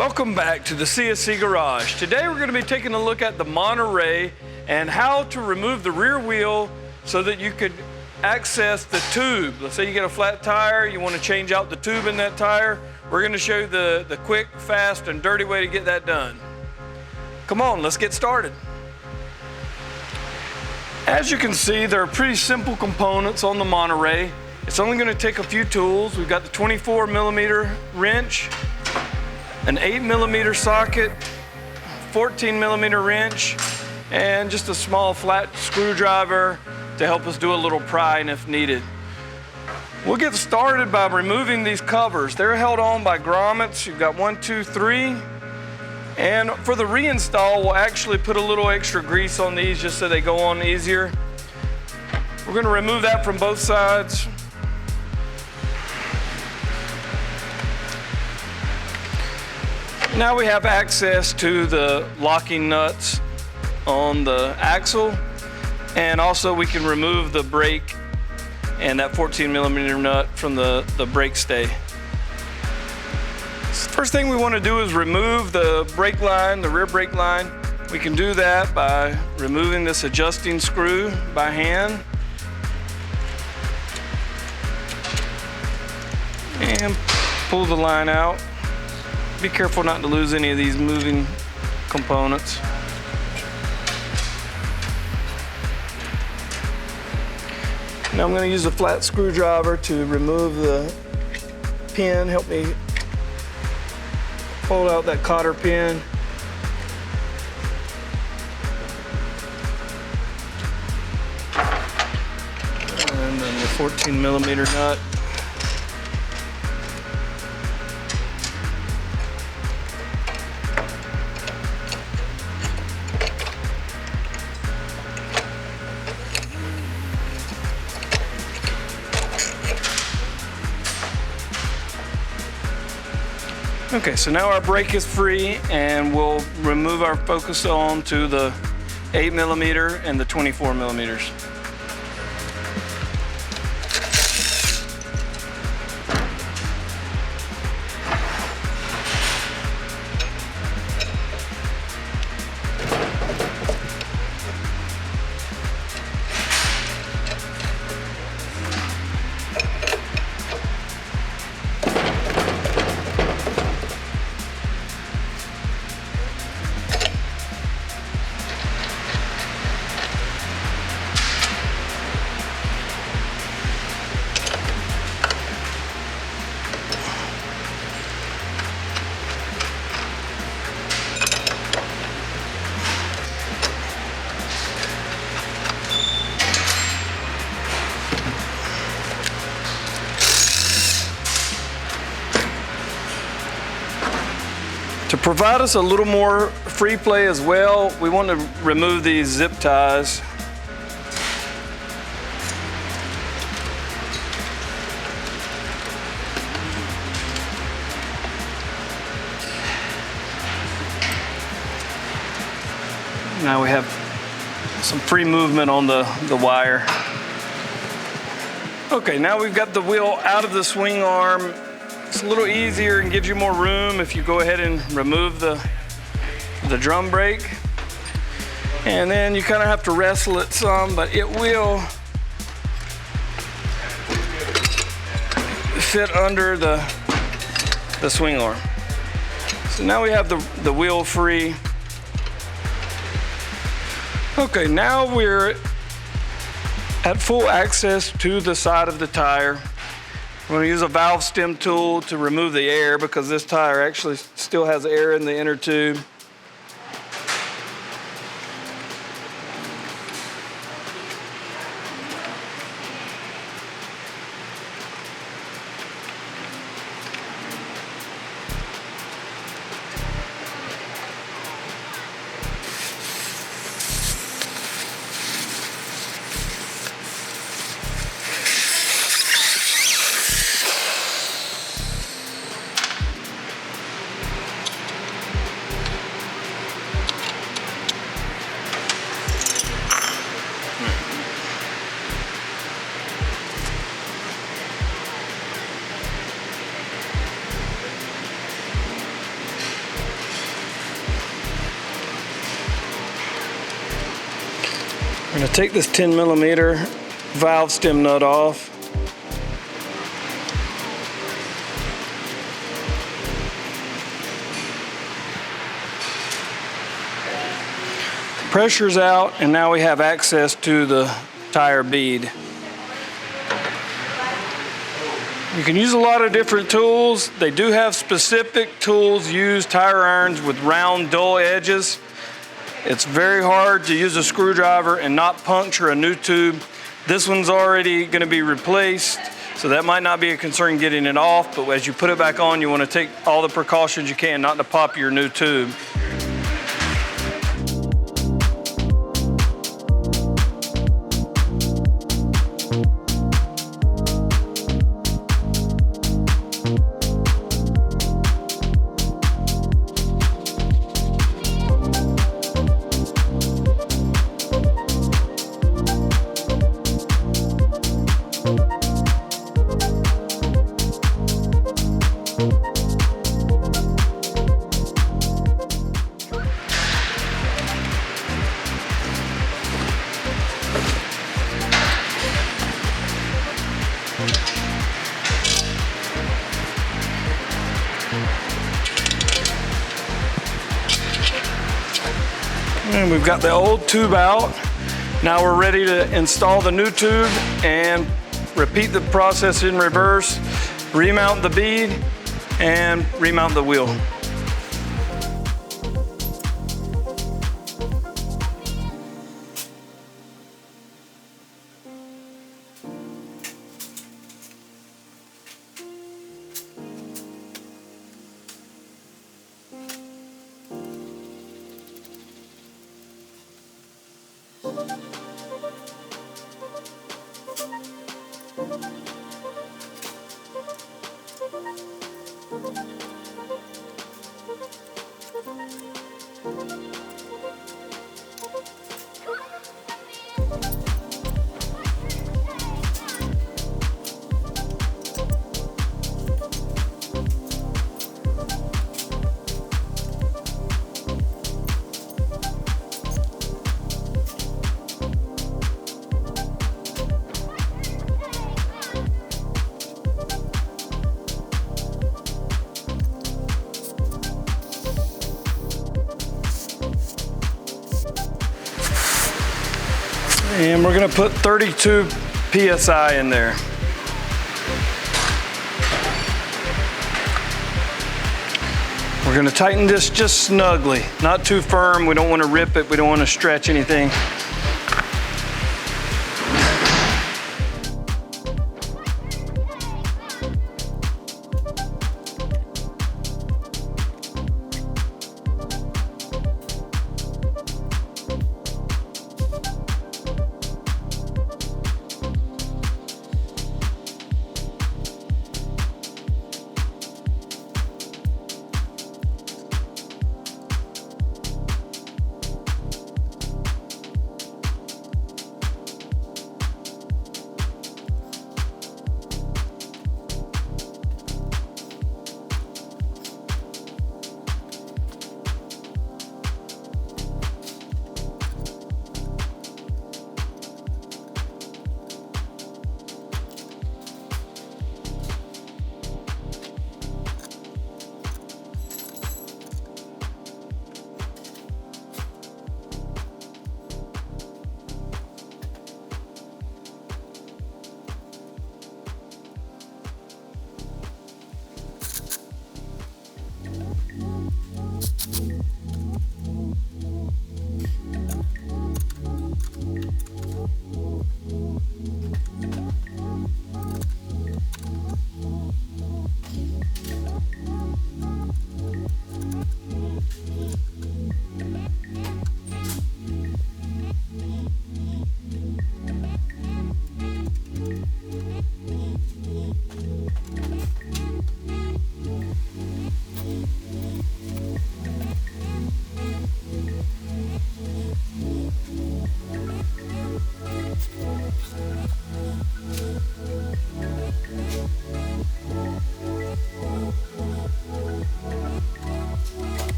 Welcome back to the CSC Garage. Today we're going to be taking a look at the Monterey and how to remove the rear wheel so that you could access the tube. Let's say you get a flat tire, you want to change out the tube in that tire. We're going to show you the quick, fast, and dirty way to get that done. Come on, let's get started. As you can see, there are pretty simple components on the Monterey. It's only going to take a few tools. We've got the 24mm wrench, an 8mm socket, 14mm wrench, and just a small flat screwdriver to help us do a little prying if needed. We'll get started by removing these covers. They're held on by grommets. You've got 1, 2, 3. And for the reinstall, we'll actually put a little extra grease on these just so they go on easier. We're going to remove that from both sides. Now we have access to the locking nuts on the axle, and also we can remove the brake and that 14mm nut from the brake stay. First thing we want to do is remove the brake line, the rear brake line. We can do that by removing this adjusting screw by hand and pull the line out. Be careful not to lose any of these moving components. Now I'm going to use a flat screwdriver to remove the pin. Help me pull out that cotter pin. And then the 14mm nut. Okay, so now our brake is free, and we'll remove our focus on to the 8mm and the 24mm. To provide us a little more free play as well, we want to remove these zip ties. Now we have some free movement on the wire. Okay, now we've got the wheel out of the swing arm. It's a little easier and gives you more room if you go ahead and remove the drum brake. And then you kind of have to wrestle it some, but it will fit under the swing arm. So now we have the wheel free. Okay, now we're at full access to the side of the tire. I'm going to use a valve stem tool to remove the air because this tire actually still has air in the inner tube. I'm going to take this 10 millimeter valve stem nut off. Pressure's out, and now we have access to the tire bead. You can use a lot of different tools. They do have specific tools, use tire irons with round, dull edges. It's very hard to use a screwdriver and not puncture a new tube. This one's already going to be replaced, so that might not be a concern getting it off, but as you put it back on, you want to take all the precautions you can not to pop your new tube. And we've got the old tube out. Now we're ready to install the new tube and repeat the process in reverse. Remount the bead and remount the wheel. And we're going to put 32 PSI in there. We're going to tighten this just snugly, not too firm. We don't want to rip it. We don't want to stretch anything.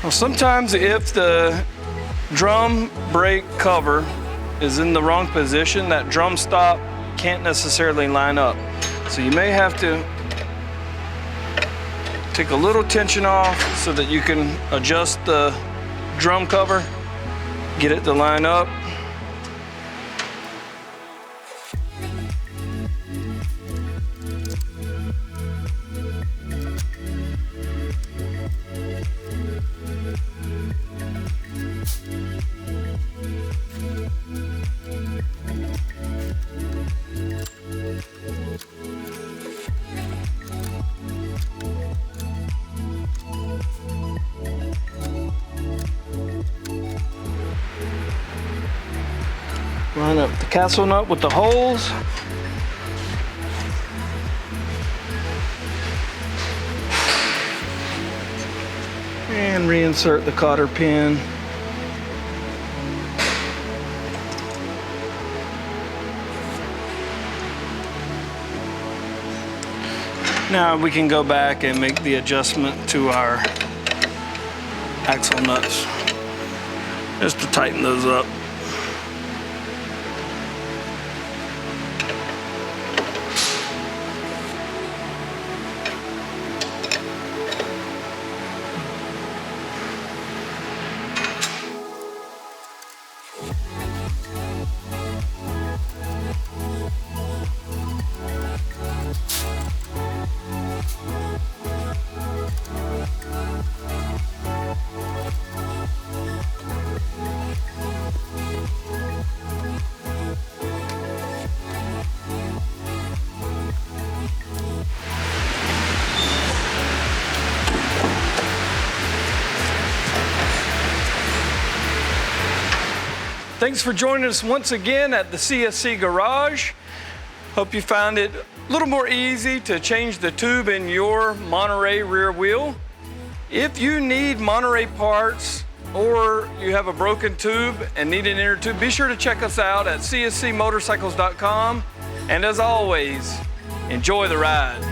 Well, sometimes if the drum brake cover is in the wrong position. That drum stop can't necessarily line up. So you may have to take a little tension off so that you can adjust the drum cover, get it to line up. Line up the castle nut with the holes. And reinsert the cotter pin. Now we can go back and make the adjustment to our axle nuts just to tighten those up. Thanks for joining us once again at the CSC Garage. Hope you found it a little more easy to change the tube in your Monterey rear wheel. If you need Monterey parts or you have a broken tube and need an inner tube, be sure to check us out at cscmotorcycles.com. And as always, enjoy the ride.